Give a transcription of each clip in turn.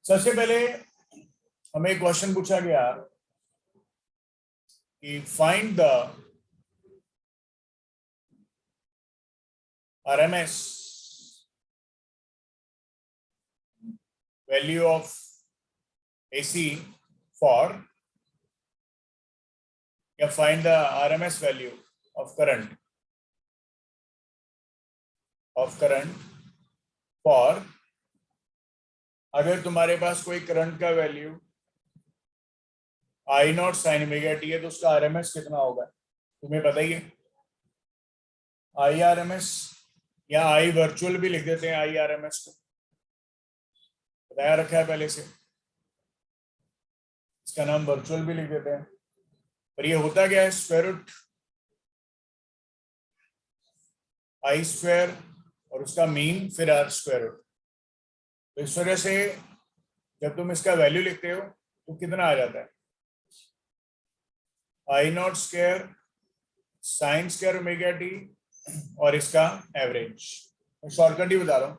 सबसे पहले हमें एक क्वेश्चन पूछा गया कि find the RMS value of AC for या find the RMS value of current for अगर तुम्हारे पास कोई करंट का value I naught sine omega T है तो उसका RMS कितना होगा तुम्हें पता ही है। IRMS या I वर्चुअल भी लिख देते हैं, IRMS को बताया रखा है पहले से, इसका नाम वर्चुअल भी लिख देते हैं। पर ये होता क्या है, स्क्वायर रूट I स्क्वायर और उसका मीन फिर R स्क्वायर रूट। तो इस वजह से जब तुम इसका वैल्यू लिखते हो तो कितना आ जाता है, I not square sine square omega T और इसका एवरेज। मैं शॉर्टकट ही बता रहा हूं,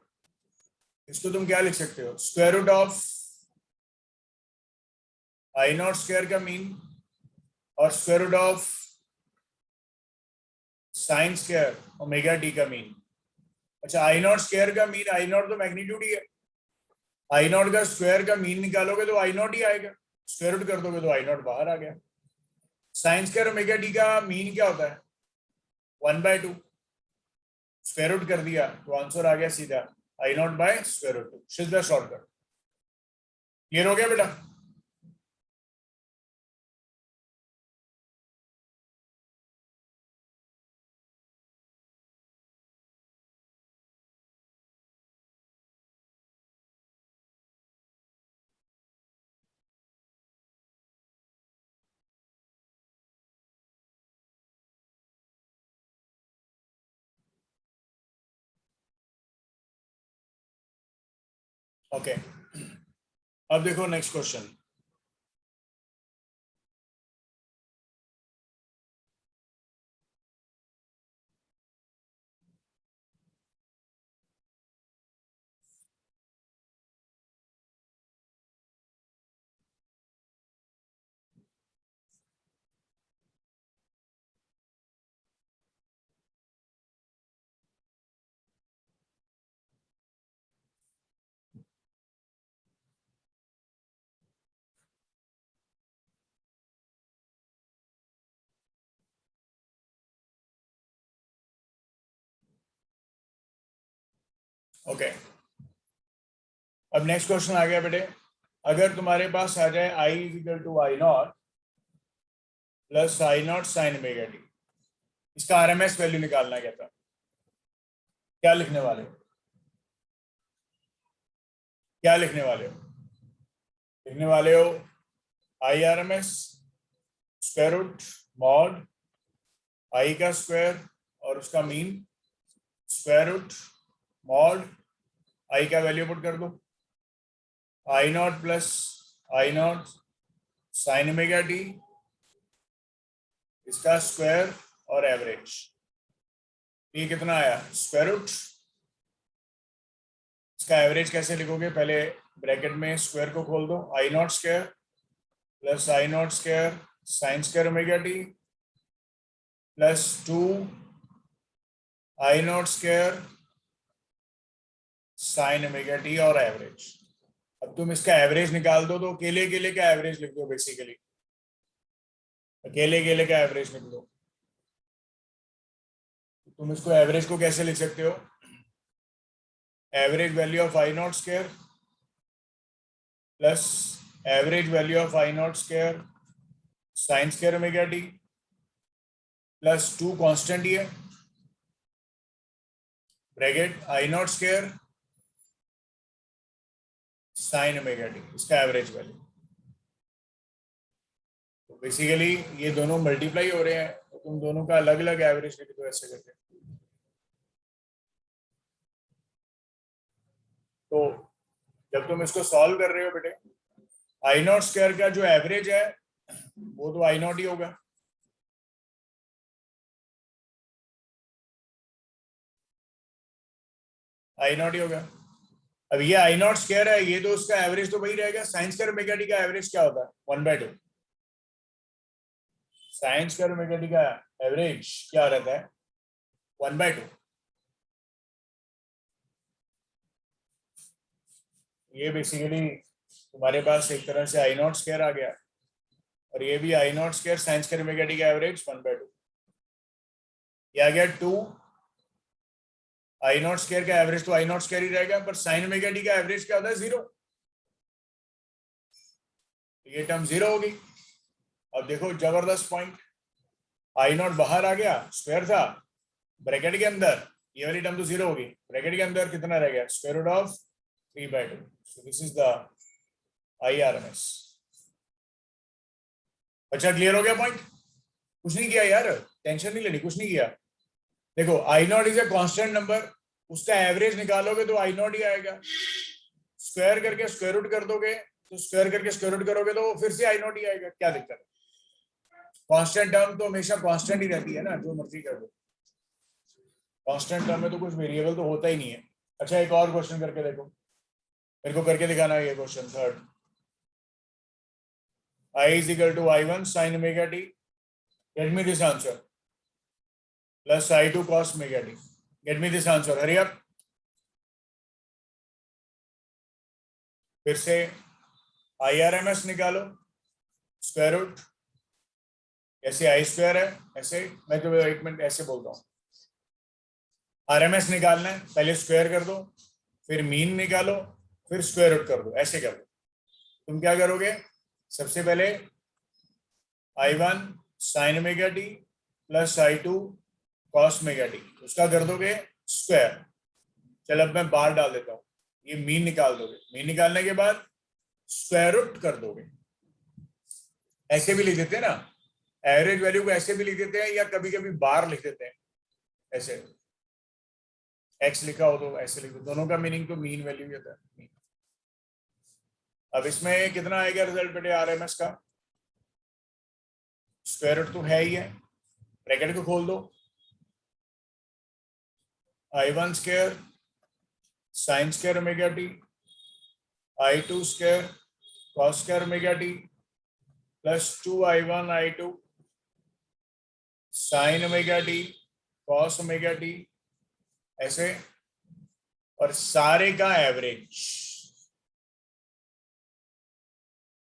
इसको तुम क्या लिख सकते हो, square root of I not square का मीन और square root of sine square omega T का मीन। अच्छा, I नॉट स्क्वायर का मीन, I नॉट तो मैग्नीट्यूड ही है, I नॉट का स्क्वायर का मीन निकालोगे तो I नॉट ही आएगा, स्क्वायर रूट कर दोगे तो I नॉट बाहर आ गया। साइन स्क्वायर ओमेगा टी का मीन क्या होता है, 1/2, स्क्वायर रूट कर दिया तो आंसर आ गया सीधा I naught by square root 2। सीधा शॉर्टकट। क्लियर हो गया बेटा? ओके, अब देखो नेक्स्ट क्वेश्चन। ओके, अब नेक्स्ट क्वेश्चन आ गया बेटे। अगर तुम्हारे पास आ जाए I equal to I naught plus I naught sine omega T, इसका RMS वैल्यू निकालना कहता है, क्या लिखने वाले हो, क्या लिखने वाले हो? लिखने वाले हो IRMS square root mod I का स्क्वायर और उसका mean square root mod I का वैल्यू पुट कर दो, I naught plus I naught sine omega T, इसका स्क्वायर और एवरेज। ये कितना आया, स्क्वायर रूट। इसका एवरेज कैसे लिखोगे, पहले ब्रैकेट में स्क्वायर को खोल दो, I not square plus I not square sine square omega T plus 2 I not square sine omega T और एवरेज। अब तुम इसका एवरेज निकाल दो तो अकेले अकेले का एवरेज लिख दो, बेसिकली अकेले अकेले का एवरेज लिख दो। तुम इसको एवरेज को कैसे लिख सकते हो, average value of I not square plus average value of I not square sine square omega T plus 2 constant ही है, bracket I not square sine omega T, इसका एवरेज वैल्यू। तो बेसिकली ये दोनों मल्टीप्लाई हो रहे हैं तो तुम दोनों का अलग अलग एवरेज लिख दो ऐसे करके। तो जब तुम इसको सॉल्व कर रहे हो बेटे, I नॉट स्क्वायर का जो एवरेज है वो तो I नॉट ही होगा, I नॉट ही होगा। अब ये आई नॉट स्क्वायर है, ये तो उसका एवरेज तो वही रहेगा। साइन स्क्वायर ओमेगा टी का एवरेज क्या होता है? 1/2। साइन स्क्वायर ओमेगा टी का एवरेज क्या रहता है? 1/2। ये बेसिकली तुम्हारे पास एक तरह से आई नॉट स्क्वायर आ गया, और ये भी I not square sine square omega T का एवरेज 1/2। ये आ गया 2। आई नॉट स्क्वायर का एवरेज तो आई नॉट स्क्वायर ही रहेगा, पर साइन ओमेगा टी का एवरेज क्या होता है? 0। ये टर्म 0 होगी। अब देखो जबरदस्त पॉइंट, आई नॉट बाहर आ गया, स्क्वायर था, ब्रैकेट के अंदर ये वाली टर्म तो 0 होगी, ब्रैकेट के अंदर कितना रह गया? Square root of 3/2। So this is the IRMS। अच्छा, क्लियर हो गया पॉइंट? कुछ नहीं किया यार, टेंशन नहीं लेनी, कुछ नहीं किया। देखो I not is a constant number, उसका एवरेज निकालोगे तो आई नॉट ही आएगा। स्क्वायर करके स्क्वायर रूट कर दोगे तो स्क्वायर करके स्क्वायर रूट करोगे तो फिर से आई नॉट ही आएगा। क्या दिक्कत है? कांस्टेंट टर्म तो हमेशा कांस्टेंट ही रहती है ना, जो मर्जी कर दो। कांस्टेंट टर्म में तो कुछ वेरिएबल तो होता ही नहीं है। अच्छा, एक और क्वेश्चन करके देखो, मेरे को करके दिखाना है ये question third. I is equal to I1 sin omega t. Get me this answer. Plus I2 cos omega t. Get me this answer. Hurry up. फिर से IRMS निकालो, स्क्वायर रूट, ऐसे आई स्क्वायर है, ऐसे मैं तो एक मिनट ऐसे बोलता हूँ। RMS निकालना है, पहले स्क्वायर कर दो, फिर मीन निकालो, फिर स्क्वायर रूट कर दो, ऐसे कर दो। तुम क्या करोगे? सबसे पहले I1 sin omega T plus I2 cos omega T, उसका कर दोगे स्क्वायर। चल अब मैं बार डाल देता हूँ, ये मीन निकाल दोगे, मीन निकालने के बाद स्क्वायर रूट कर दोगे। ऐसे भी लिख देते हैं ना, एवरेज वैल्यू को ऐसे भी लिख देते हैं, या कभी कभी बार लिख देते हैं ऐसे, एक्स लिखा हो तो ऐसे लिख दो, दोनों का मीनिंग तो मीन वैल्यू होता है। अब इसमें कितना आएगा रिजल्ट बेटे आरएमएस का? स्क्वायर रूट तो है ही है, ब्रैकेट को खोल दो, I1 square sine square omega T, I2 square cos square omega T plus 2I1 I2 sign omega T cos omega T, ऐसे, और सारे का एवरेज,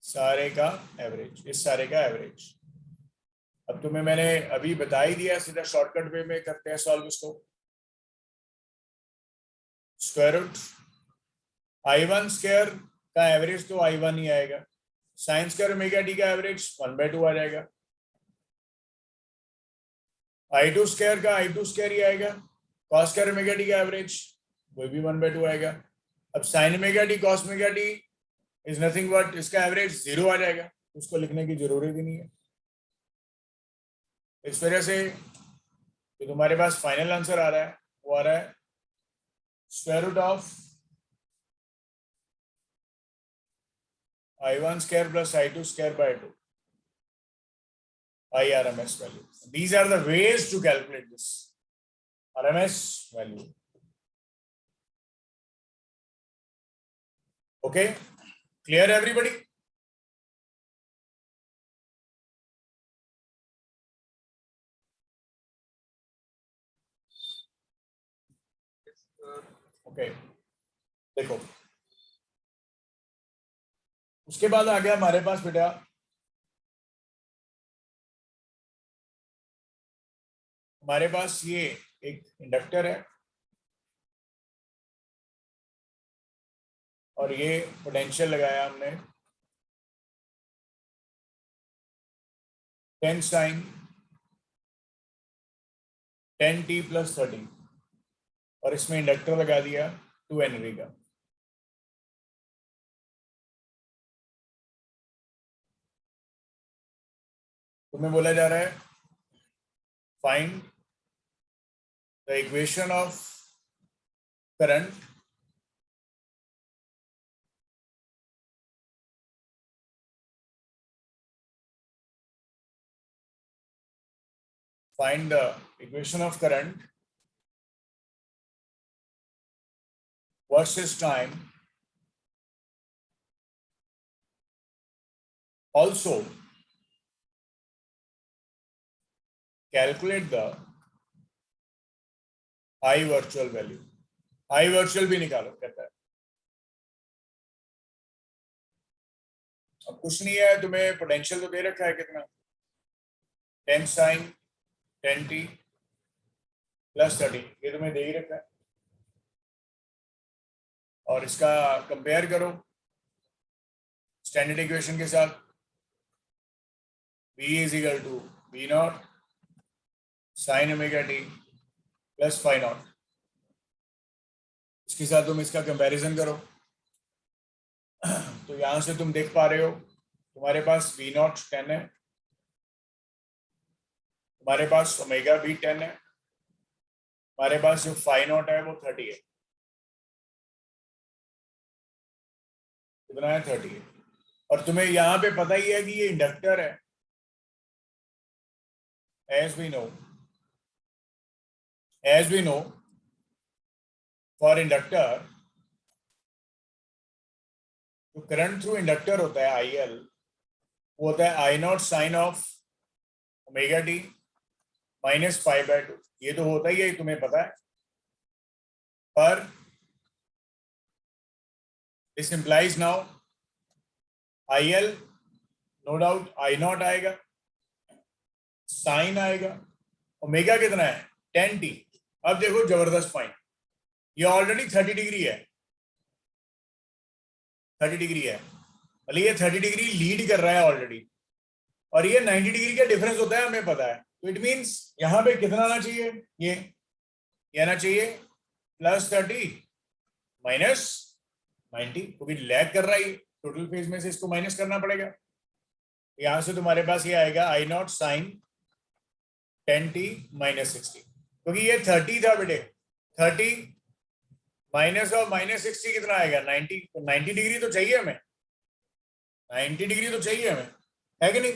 सारे का एवरेज, इस सारे का एवरेज। अब तुम्हें मैंने अभी बता ही दिया, सीधा शॉर्टकट वे में करते हैं सॉल्व इसको। स्क्वायर रूट I1 स्क्वायर का एवरेज तो I1 ही आएगा, साइन स्क्वायर ओमेगा टी का एवरेज 1/2 आ जाएगा, I2 स्क्वायर का I2 स्क्वायर ही आएगा, कॉस स्क्वायर ओमेगा टी का एवरेज वो भी 1/2 आएगा। अब sign omega T cos omega T is nothing but इसका एवरेज 0 आ जाएगा, उसको लिखने की जरूरत ही नहीं है। इस वजह से जो तुम्हारे पास फाइनल आंसर आ रहा है वो आ रहा है square root of I1 square plus I2 square by 2, IRMS value. These are the ways to calculate this RMS value. Okay, clear everybody? Okay, देखो उसके बाद आ गया हमारे पास बेटा हमारे पास ये एक इंडक्टर है और ये पोटेंशियल लगाया हमने 10 sin 10t + 30, और इसमें इंडक्टर लगा दिया 2 हेनरी का। तुम्हें बोला जा रहा है find the equation of current find the equation of current versus time Also calculate the I virtual value. I virtual भी निकालो कहता है। अब कुछ नहीं है, तुम्हें पोटेंशियल तो दे रखा है कितना, 10 sin 10t प्लस 30, ये तुम्हें दे ही रखा है। और इसका कंपेयर करो स्टैंडर्ड इक्वेशन के साथ, v is equal to v naught sine omega T plus phi naught. इसके साथ तुम इसका कंपैरिजन करो तो यहां से तुम देख पा रहे हो तुम्हारे पास v नॉट 10 है, तुम्हारे पास ओमेगा भी 10 है, हमारे पास जो फाइ नॉट है वो 30 है। कितना है? 30 है। और तुम्हें यहाँ पे पता ही है कि ये इंडक्टर है, as we know for inductor, तो करंट थ्रू इंडक्टर होता है IL, वो होता है I naught sine of omega t minus pi by 2। ये तो होता ही है, तुम्हें पता है। पर this implies now IL no doubt I naught आएगा, साइन आएगा, ओमेगा कितना है 10t। अब देखो जबरदस्त पॉइंट, ये ऑलरेडी 30 डिग्री है, 30 डिग्री है, मतलब ये 30 डिग्री लीड कर रहा है ऑलरेडी, और ये 90 डिग्री का डिफरेंस होता है, हमें पता है। तो इट मींस यहां पे कितना आना चाहिए, ये आना चाहिए प्लस 30 माइनस 90, क्योंकि लैग कर रहा है, टोटल फेज में से इसको माइनस करना पड़ेगा। यहां से तुम्हारे पास ये आएगा I naught sign 10t minus 60, क्योंकि ये 30 था बेटे, 30 माइनस और माइनस 60 कितना आएगा 90। तो 90 डिग्री तो चाहिए हमें, 90 डिग्री तो चाहिए हमें, है कि नहीं?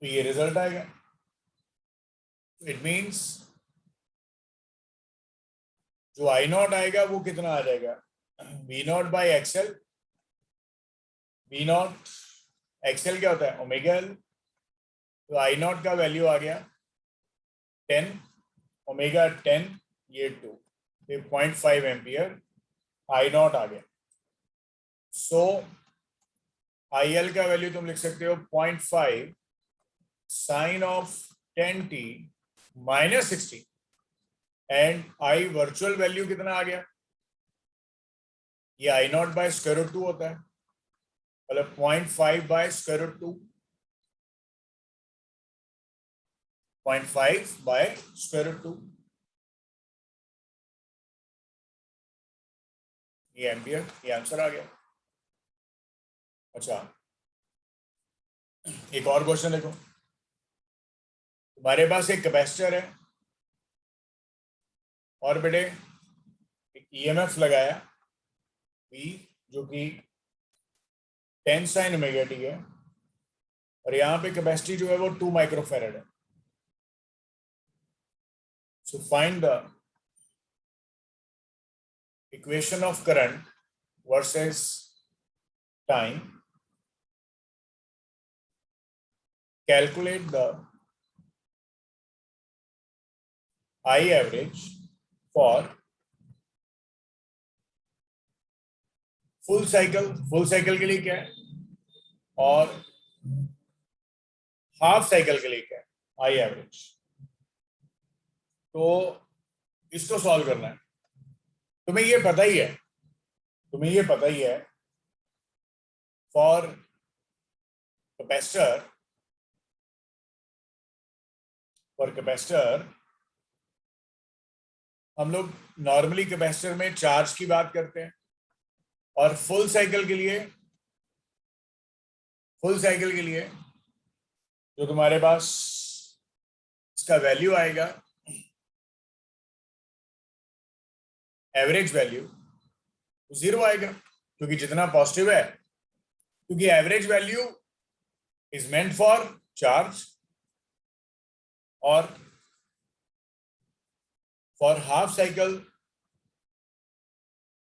तो ये रिजल्ट आएगा। इट मींस जो I नॉट आएगा वो कितना आ जाएगा, V not by XL. V not XL क्या होता है ओमेगा एल, तो I नॉट का वैल्यू आ गया 10, ओमेगा 10 ये 2, 0.5 एम्पियर I नॉट आ गया। सो IL का वैल्यू तुम लिख सकते हो 0.5 sine of 10t minus 60, and I virtual value कितना आ गया, ये I naught by square root 2 होता है, मतलब 0.5 by square root 2, 0.5 by square root 2, ये एम्पियर, ये आंसर आ गया। अच्छा, एक और क्वेश्चन देखो, तुम्हारे पास एक कैपेसिटर है और बेटे एक EMF लगाया V, जो कि 10 साइन ओमेगा टी है, और यहाँ पे कैपेसिटी जो है वो 2 माइक्रोफेरेड है। So find the equation of current versus time, calculate the I average for full cycle के लिए क्या है और हाफ साइकिल के लिए क्या है I एवरेज। तो इसको सॉल्व करना है, तुम्हें ये पता ही है फॉर कैपेसिटर हम लोग नॉर्मली कैपेसिटर में चार्ज की बात करते हैं, और फुल साइकिल के लिए जो तुम्हारे पास इसका वैल्यू आएगा, एवरेज वैल्यू 0 आएगा, क्योंकि जितना पॉजिटिव है, क्योंकि average value is meant for charge, और फॉर हाफ साइकिल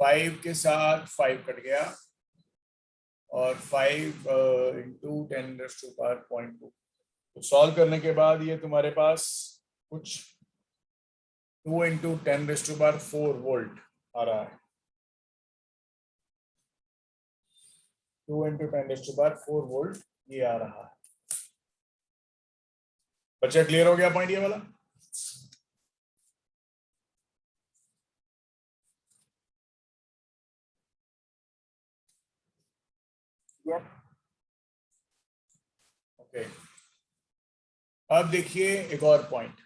5 के साथ 5 कट गया और 5 इंटू 10⁻⁴.2। तो सॉल्व करने के बाद ये तुम्हारे पास कुछ 2 इंटू 10⁻⁴ वोल्ट आ रहा है। 2 इंटू 10⁻⁴ वोल्ट ये आ रहा है। बच्चा क्लियर हो गया पॉइंट ये वाला? ओके, अब देखिए एक और पॉइंट।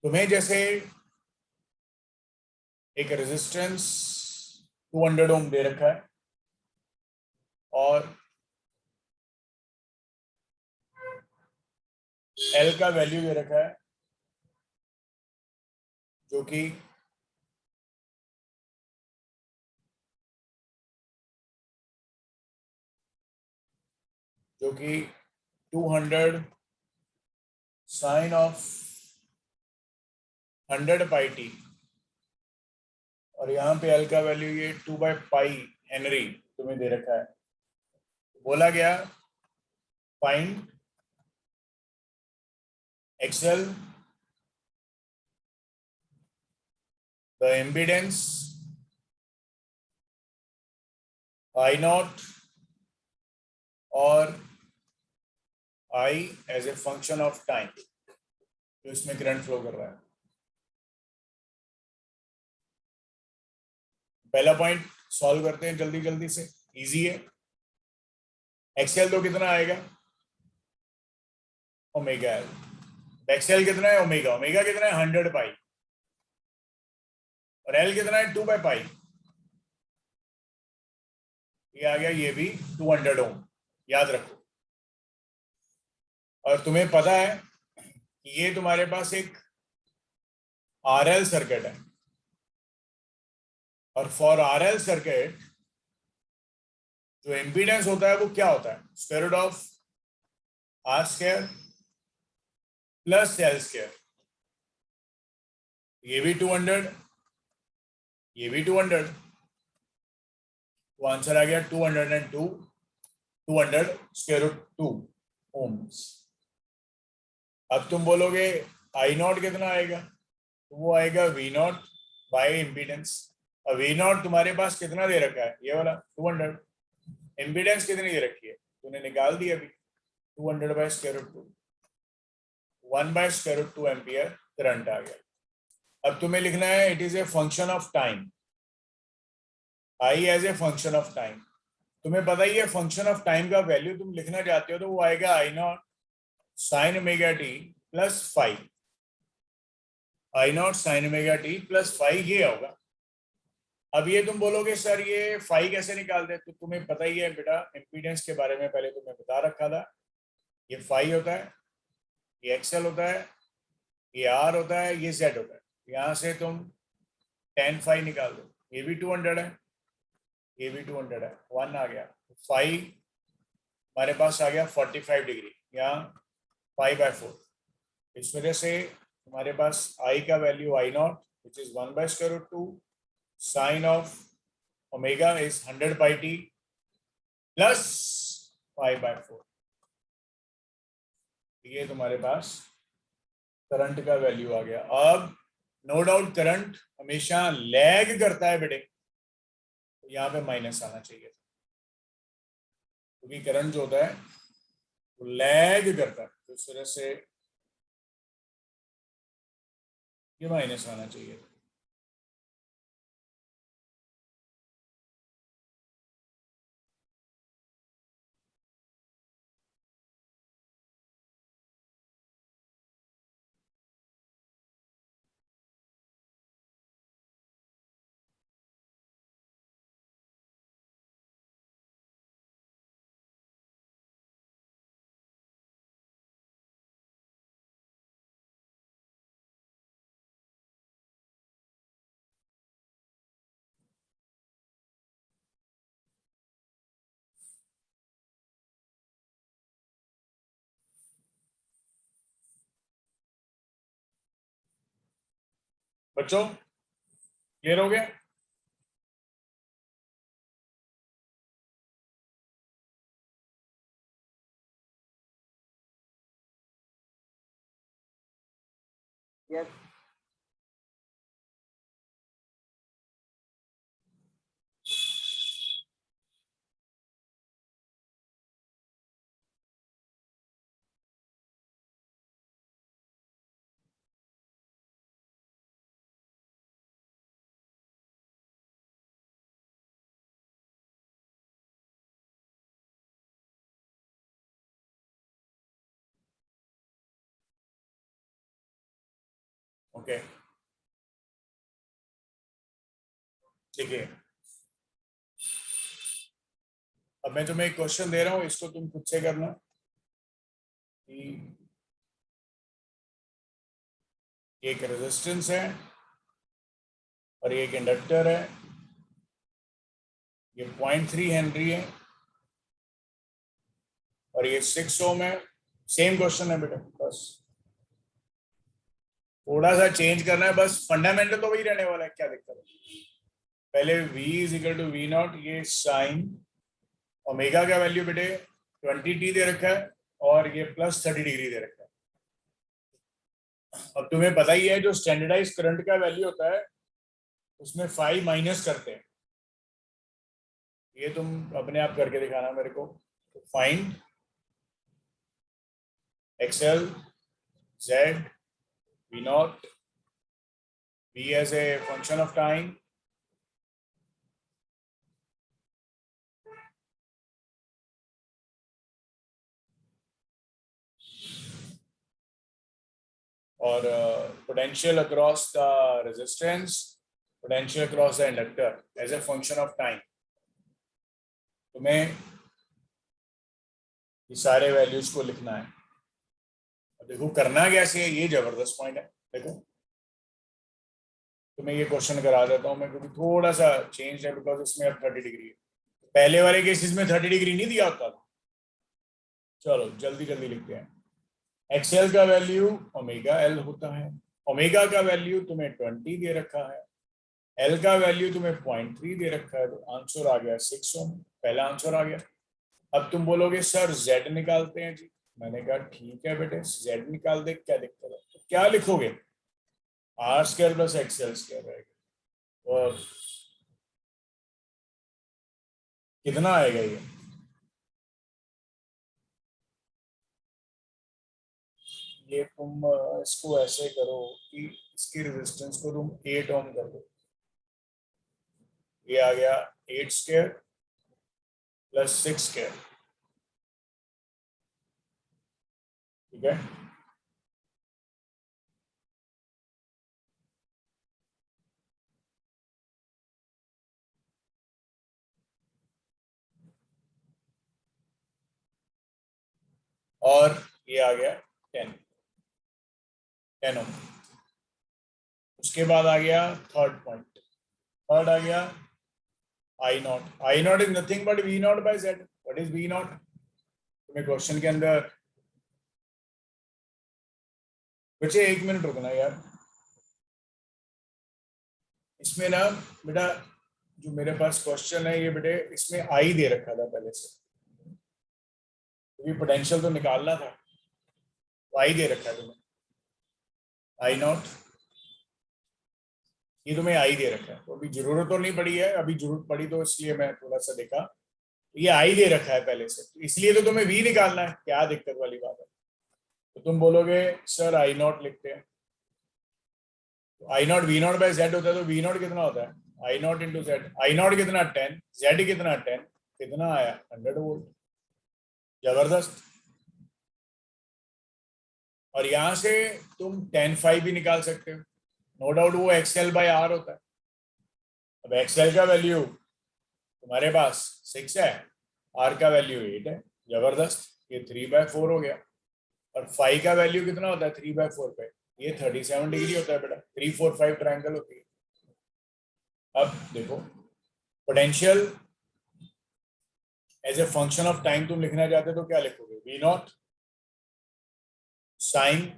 तुम्हें जैसे एक रेजिस्टेंस 200 ओम दे रखा है और एल का वैल्यू दे रखा है जो कि जो कि 200 साइन ऑफ 100 पाई टी, और यहाँ पे एल का वैल्यू ये 2/पाई हेनरी तुम्हें दे रखा है। बोला गया find X L the impedance I not और I as a function of time जो इसमें करंट फ्लो कर रहा है। पहला पॉइंट सॉल्व करते हैं जल्दी जल्दी से, इजी है। एक्सएल तो कितना आएगा? Omega L. एक्सएल कितना है? ओमेगा। ओमेगा कितना है? 100 पाई। और एल कितना है? 2/पाई। ये आ गया, ये भी 200 ओम, याद रखो। और तुम्हें पता है कि ये तुम्हारे पास एक आरएल सर्किट है, और फॉर आरएल सर्किट जो इम्पीडेंस होता है वो क्या होता है? Square root of R square plus L square. ये भी 200, ये भी 200, तो आंसर आ गया 202, 200 स्क्वायर रूट 2 ओम्स। अब तुम बोलोगे आई नॉट कितना आएगा? तो वो आएगा वी नॉट बाई इम्पीडेंस। और वी नॉट तुम्हारे पास कितना दे रखा है? ये वाला 200। इम्पीडेंस कितनी दे रखी है? तूने निकाल दी अभी, 200 by square root 2, 1/√2 ampere current आ गया। अब तुम्हें लिखना है it is a function of time, I as a function of time. तुम्हें पता ही है फंक्शन ऑफ टाइम का वैल्यू तुम लिखना चाहते हो तो वो आएगा I not sine omega T plus 5। I not sine omega T plus 5 ये होगा। अब ये तुम बोलोगे सर ये 5 कैसे निकालते? तो तुम्हें पता ही है बेटा, इम्पीडेंस के बारे में पहले तुम्हें बता रखा था। ये 5 होता है, ये एक्सएल होता है, ये आर होता है, ये जेड होता है। यहाँ से तुम tan phi निकाल दो। ये भी 200 है, ये भी 200 है, 1 आ गया। 5 हमारे पास आ गया 45 डिग्री, यहाँ 5/4। इस वजह से हमारे पास आई का value I naught which is 1/√2 sine of omega is 100 pi t plus 5/4। ये तुम्हारे पास करंट का वैल्यू आ गया। अब नो डाउट करंट हमेशा लैग करता है बेटे, तो यहाँ पे माइनस आना चाहिए, क्योंकि करंट जो होता है वो लैग करता है, तो इस वजह से ये माइनस आना चाहिए। बच्चों क्लियर हो गया? Yes. ओके देखिए, अब मैं तुम्हें एक क्वेश्चन दे रहा हूँ, इसको तुम खुद से करना कि एक रेजिस्टेंस है और एक इंडक्टर है, ये 0.3 हेनरी है और ये 6 ओम है। सेम क्वेश्चन है बेटा, बस थोड़ा सा चेंज करना है, बस फंडामेंटल तो वही रहने वाला है, क्या दिक्कत है। पहले V is equal to V naught, ये साइन ओमेगा का वैल्यू बेटे 20t दे रखा है और ये प्लस 30 डिग्री दे रखा है। अब तुम्हें पता ही है जो स्टैंडर्डाइज करंट का वैल्यू होता है उसमें 5 माइनस करते हैं, ये तुम अपने आप करके दिखाना मेरे को। Find XL Z V naught V as a function of time और potential across the resistance, potential across the inductor as a function of time। तुम्हें ये सारे वैल्यूज को लिखना है। अब देखो करना कैसे है, ये जबरदस्त पॉइंट है। देखो तुम्हें ये क्वेश्चन करा देता हूँ मैं, क्योंकि थोड़ा सा चेंज है बिकॉज इसमें अब 30 डिग्री है, पहले वाले केसेस में 30 डिग्री नहीं दिया होता था। चलो जल्दी जल्दी लिखते हैं। XL का वैल्यू ओमेगा L होता है, ओमेगा का वैल्यू तुम्हें 20 दे रखा है, L का वैल्यू तुम्हें 0.3 दे रखा है, तो आंसर आ गया 6 ओम, पहला आंसर आ गया। अब तुम बोलोगे सर Z निकालते हैं जी, मैंने कहा ठीक है बेटे Z निकाल दे, क्या दिक्कत है। तो क्या लिखोगे, R square plus XL square रहेगा, और कितना आएगा ये तुम इसको ऐसे करो कि इसकी रेजिस्टेंस को तुम 8 ओम कर दो, ये आ गया 8 स्क्वायर प्लस 6 स्क्वायर, ठीक है। और ये आ गया 10 ओम। उसके बाद आ गया थर्ड पॉइंट, थर्ड आ गया I not. I not is nothing but V not by Z. What is V not, तुम्हें क्वेश्चन के अंदर बच्चे 1 मिनट रुकना यार, इसमें ना बेटा जो मेरे पास क्वेश्चन है ये बेटे इसमें आई दे रखा था पहले से, क्योंकि पोटेंशियल तो निकालना था, तो आई दे रखा है तुम्हें आई नॉट, ये तुम्हें आई दे रखा है। तो अभी जरूरत तो नहीं पड़ी है, अभी जरूरत पड़ी तो इसलिए मैं थोड़ा सा देखा, ये आई दे रखा है पहले से, तो इसलिए तो तुम्हें वी निकालना है, क्या दिक्कत वाली बात है। तो तुम बोलोगे सर आई नॉट लिखते हैं, तो I not V not by Z होता है, तो वी नॉट कितना होता है I not into Z, I not कितना 10, जेड कितना 10, कितना आया 100 वोल्ट, जबरदस्त। और यहां से तुम 10 5 भी निकाल सकते हो, नो डाउट वो XL बाय R होता है। अब XL का वैल्यू तुम्हारे पास 6 है, R का वैल्यू 8 है, जबरदस्त, ये 3/4 हो गया। और 5 का वैल्यू कितना होता है 3/4 पे, ये 37 डिग्री होता है बेटा, 3 4 5 ट्रायंगल होती है। अब देखो potential as a function of time तुम लिखना चाहते तो क्या लिखोगे, वी नॉट साइन,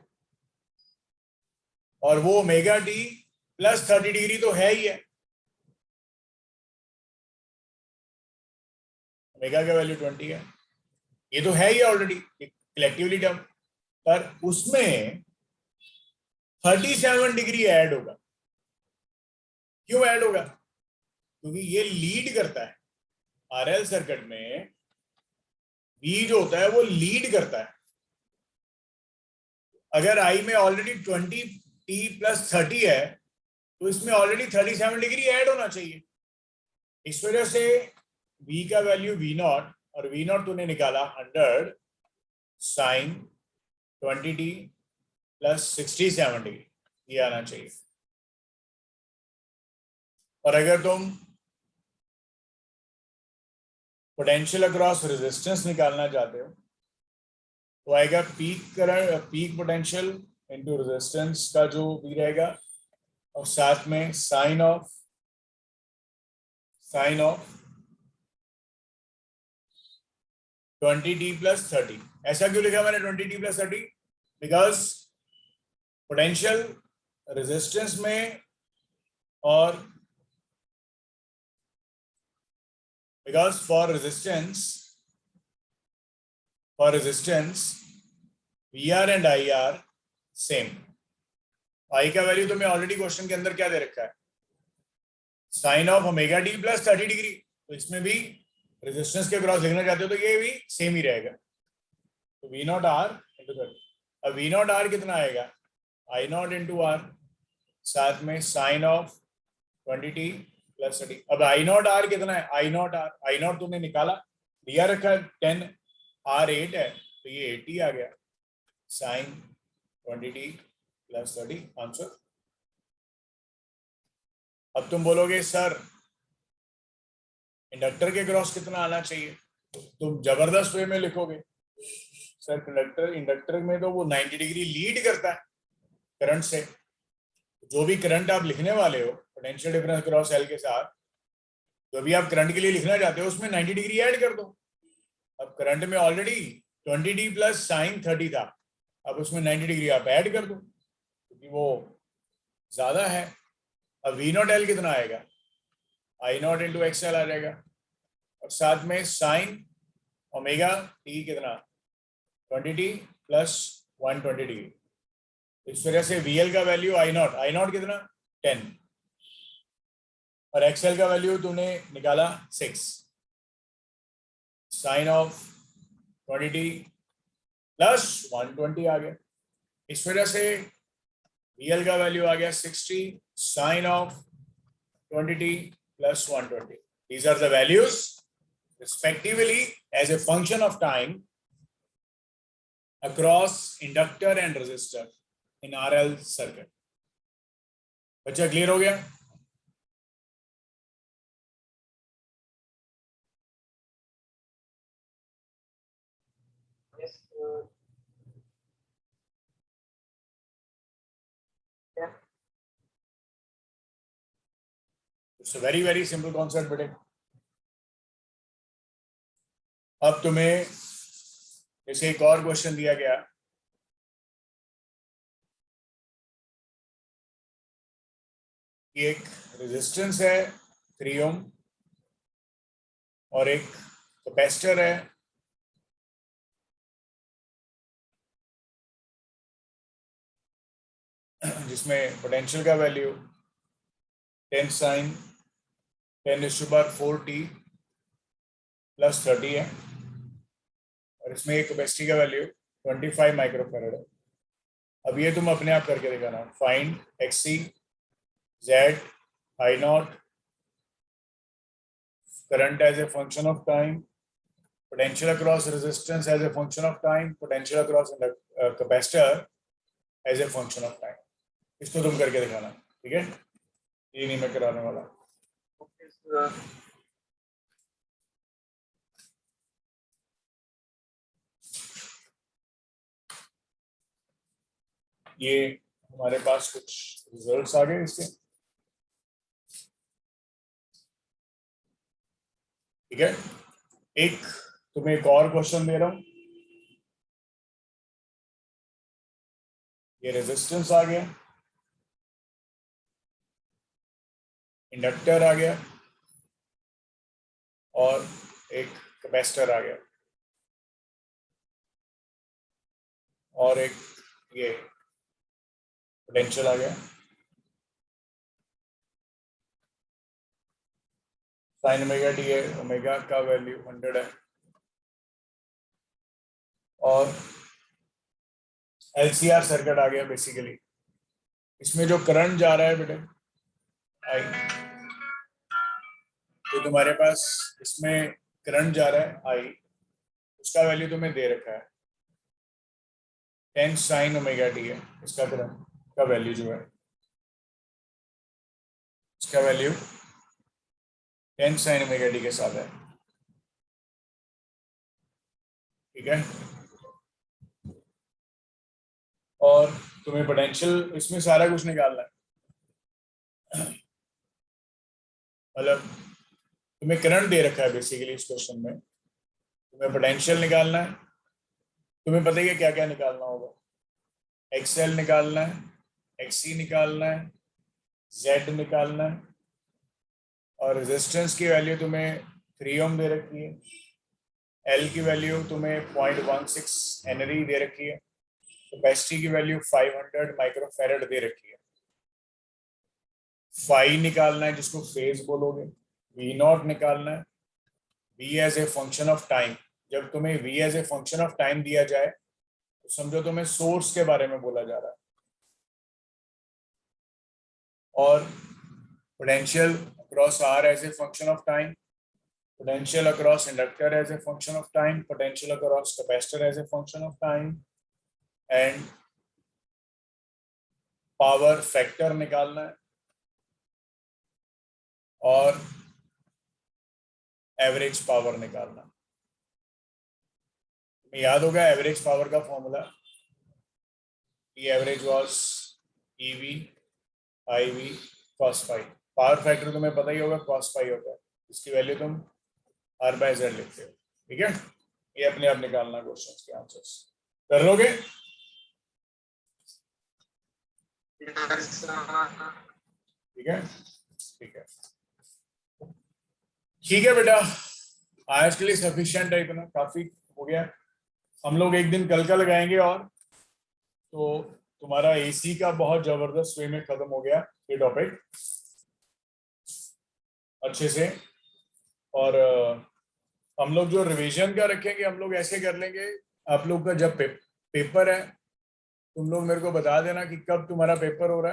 और वो ओमेगा टी प्लस 30 डिग्री तो है ही है, ओमेगा का वैल्यू 20 है, ये तो है ही ऑलरेडी कलेक्टिवली टर्म, पर उसमें 37 डिग्री ऐड होगा। क्यों ऐड होगा? क्योंकि ये लीड करता है आरएल सर्किट में। V जो होता है वो लीड करता है। अगर I में ऑलरेडी 20t + 30 है तो इसमें ऑलरेडी 37 डिग्री ऐड होना चाहिए। इस वजह से V का वैल्यू V0 और V0 तूने निकाला 100 sin 20t + 67 डिग्री, ये आना चाहिए। और अगर तुम पोटेंशियल अक्रॉस रेजिस्टेंस निकालना चाहते हो तो आएगा peak current, peak potential into resistance का जो भी रहेगा, और साथ में साइन ऑफ 20t + 30। ऐसा क्यों लिखा मैंने 20t + 30? बिकॉज पोटेंशियल रेजिस्टेंस में और because for resistance VR and IR same. I का वैल्यू तुम्हें ऑलरेडी क्वेश्चन के अंदर क्या दे रखा है, sine of omega t + 30 degree. तो इसमें भी रेजिस्टेंस के क्रॉस लिखना चाहते हो तो ये भी सेम ही रहेगा। तो V0 R × 30। अब V0 R कितना आएगा, I0 × R, साथ में साइन ऑफ 20t + 30। अब I0 R कितना है, I0 तुमने निकाला, दिया रखा है 10, R 8 है तो ये 80 आ गया, साइन 20t + 30 आंसर। अब तुम बोलोगे सर इंडक्टर के क्रॉस कितना आना चाहिए, तुम जबरदस्त वे में लिखोगे सर इंडक्टर में तो वो 90 डिग्री लीड करता है करंट से। जो भी करंट आप लिखने वाले हो पोटेंशियल डिफरेंस क्रॉस एल के साथ, जो भी आप करंट के लिए लिखना चाहते हो उसमें 90 डिग्री ऐड कर दो। अब करंट में ऑलरेडी 20t + sin 30 था, अब उसमें 90 डिग्री आप ऐड कर दो क्योंकि वो ज्यादा है। अब V0 L कितना आएगा, I0 × XL आ जाएगा, और साथ में साइन ओमेगा टी कितना 20t + 120 डिग्री। इस वजह से VL का वैल्यू I0 कितना 10, और XL का वैल्यू तूने निकाला 6, साइन ऑफ 20t + 120 आ गया। इस वजह से VL का वैल्यू आ गया 60 sign of 20t + 120। These are the values respectively as a function of time across inductor and resistor in RL circuit। बच्चा क्लियर हो गया? It's a very very simple concept बेटे। अब तुम्हें जैसे एक और क्वेश्चन दिया गया, कि एक रेजिस्टेंस है 3 ओम और एक कैपेसिटर है जिसमें पोटेंशियल का वैल्यू 10 sin 10⁴t + 30 है, और इसमें एक कैपेसिटी का वैल्यू 25 माइक्रोफैरड है। अब ये तुम अपने आप करके दिखाना, find XC Z I0 current as a function of time, potential across resistance as a function of time, potential across capacitor as a function of time। इसको तुम करके दिखाना, ठीक है? ये नहीं मैं कराने वाला। ये हमारे पास कुछ रिजल्ट्स आ गए इसके, ठीक है? एक तुम्हें एक और क्वेश्चन दे रहा हूं, ये रेजिस्टेंस आ गया, इंडक्टर आ गया और एक कैपेसिटर आ गया, और एक ये पोटेंशियल आ गया, साइन ओमेगा टी है, ओमेगा का वैल्यू 100 है, और एलसीआर सर्किट आ गया बेसिकली। इसमें जो करंट जा रहा है बेटे आई, तो तुम्हारे पास इसमें करंट जा रहा है आई, उसका वैल्यू तुम्हें दे रखा है 10 साइन ओमेगा टी है, इसका करंट का वैल्यू जो है, इसका वैल्यू 10 साइन ओमेगा टी के साथ है, ठीक है। और तुम्हें पोटेंशियल इसमें सारा कुछ निकालना है, मतलब तुम्हें करंट दे रखा है बेसिकली इस क्वेश्चन में, तुम्हें पोटेंशियल निकालना है, तुम्हें पता ही है क्या क्या निकालना होगा, एक्सएल निकालना है, एक्सी निकालना है, जेड निकालना है, और रेजिस्टेंस की वैल्यू तुम्हें 3 ओम दे रखी है, एल की वैल्यू तुम्हें 0.16 हेनरी दे रखी है, कैपेसिटी की वैल्यू 500 माइक्रोफैरड दे रखी है। फाई निकालना है जिसको फेज बोलोगे, वी नॉट निकालना है, V as a function of time. जब तुम्हें V as a function of time दिया जाए तो समझो तुम्हें सोर्स के बारे में बोला जा रहा है, और potential across R as a function of time, potential across inductor as a function of time, potential across capacitor as a function of time, and power factor निकालना है, और एवरेज पावर निकालना। तुम्हें याद होगा एवरेज पावर का formula, E average was EV I V cos phi. Power factor तुम्हें पता ही होगा कॉस फाई होता है, इसकी वैल्यू तुम आर बाय जेड लिखते हो, ठीक है। ये अपने आप निकालना क्वेश्चन के आंसर्स कर लोगे, ठीक है ठीक है ठीक है बेटा, आज के लिए सफिशिएंट है, इतना काफी हो गया। हम लोग एक दिन कल का लगाएंगे, और तो तुम्हारा एसी का बहुत जबरदस्त वे में खत्म हो गया ये टॉपिक अच्छे से। और हम लोग जो रिवीजन का रखेंगे हम लोग ऐसे कर लेंगे, आप लोग का जब पेपर है तुम लोग मेरे को बता देना कि कब तुम्हारा पेपर हो रहा है।